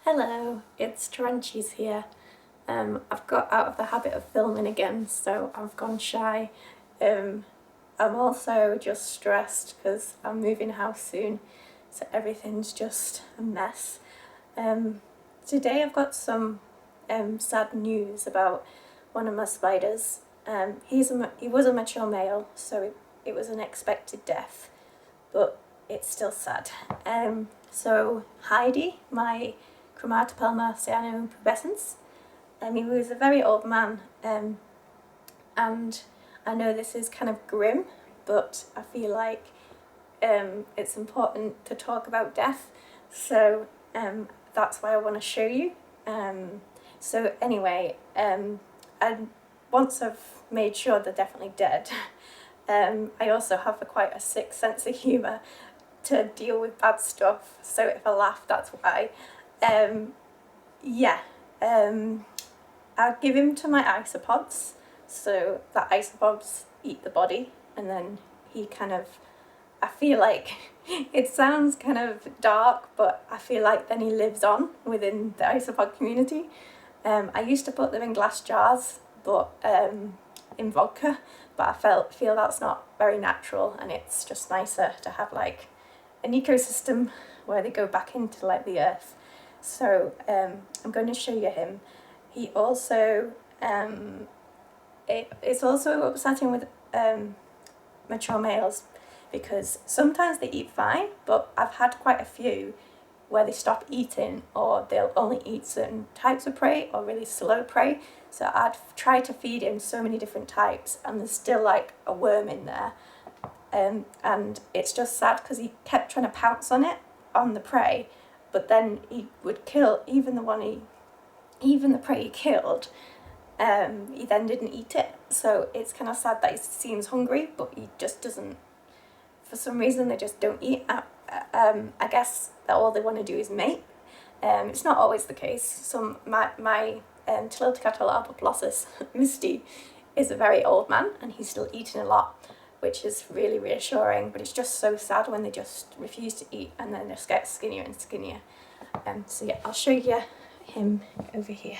Hello, it's tarantulas here. I've got out of the habit of filming again, so I've gone shy. I'm also just stressed because I'm moving house soon, so everything's just a mess. Today I've got some sad news about one of my spiders. He was a mature male, so it was an expected death, but it's still sad. So Hidey, my Chromatopelma cyanopubescens, he was a very old man, and I know this is kind of grim, but I feel like it's important to talk about death, so that's why I want to show you. So anyway, once I've made sure they're definitely dead, I also have quite a sick sense of humour to deal with bad stuff, so if I laugh, that's why. I'll give him to my isopods, so that isopods eat the body, and then he kind of, I feel like, it sounds kind of dark, but I feel like then he lives on within the isopod community. I used to put them in glass jars, but in vodka, but I feel that's not very natural, and it's just nicer to have like an ecosystem where they go back into like the earth. So I'm going to show you him. He also, it's also upsetting with mature males because sometimes they eat fine, but I've had quite a few where they stop eating, or they'll only eat certain types of prey or really slow prey. So I'd tried to feed him so many different types, and there's still like a worm in there. And it's just sad because he kept trying to pounce on the prey, but then he would kill even the prey he killed. He then didn't eat it, so it's kind of sad that he seems hungry, but he just doesn't. For some reason, they just don't eat. I guess that all they want to do is mate. It's not always the case. My Tillicatula Misty is a very old man, and he's still eating a lot, which is really reassuring, but it's just so sad when they just refuse to eat and then just get skinnier and skinnier. So yeah, I'll show you him over here.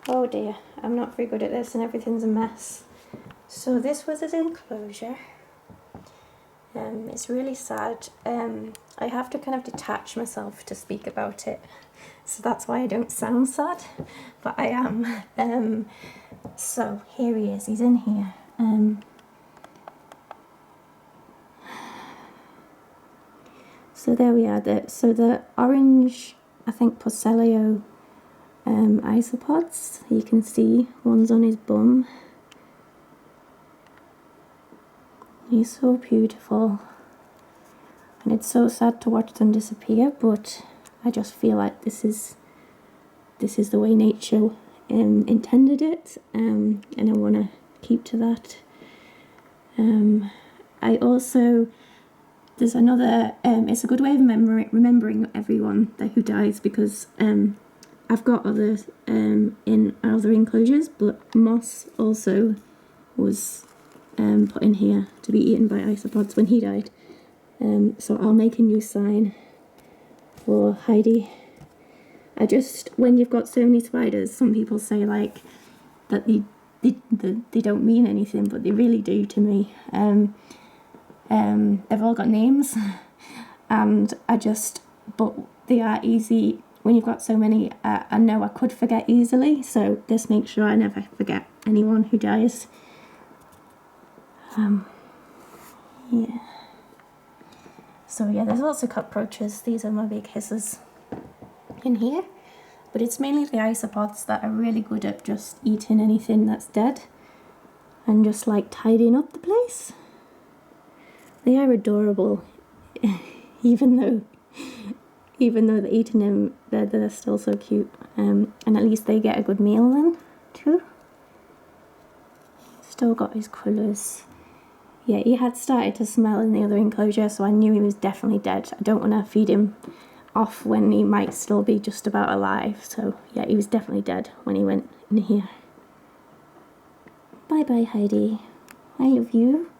Oh dear, I'm not very good at this and everything's a mess. So this was his enclosure. It's really sad. I have to kind of detach myself to speak about it, so that's why I don't sound sad, but I am. So here he is, he's in here. So there we are. So the orange, I think, Porcellio isopods, you can see one's on his bum. He's so beautiful, and it's so sad to watch them disappear, but I just feel like this is the way nature intended it, and I want to keep to that. I also, there's another, it's a good way of remembering everyone who dies, because I've got others in other enclosures, but moss also was put in here to be eaten by isopods when he died. So I'll make a new sign for Hidey. When you've got so many spiders, some people say like that they don't mean anything, but they really do to me. They've all got names, and but they are easy. When you've got so many, I know I could forget easily, so this makes sure I never forget anyone who dies. Yeah. So yeah, there's lots of cockroaches. These are my big hisses in here, but it's mainly the isopods that are really good at just eating anything that's dead and just like tidying up the place. They are adorable, even though they're eating them, they're still so cute. And at least they get a good meal then too. Still got his colours. Yeah, he had started to smell in the other enclosure, so I knew he was definitely dead. I don't want to feed him off when he might still be just about alive. So yeah, he was definitely dead when he went in here. Bye bye, Hidey. I love you.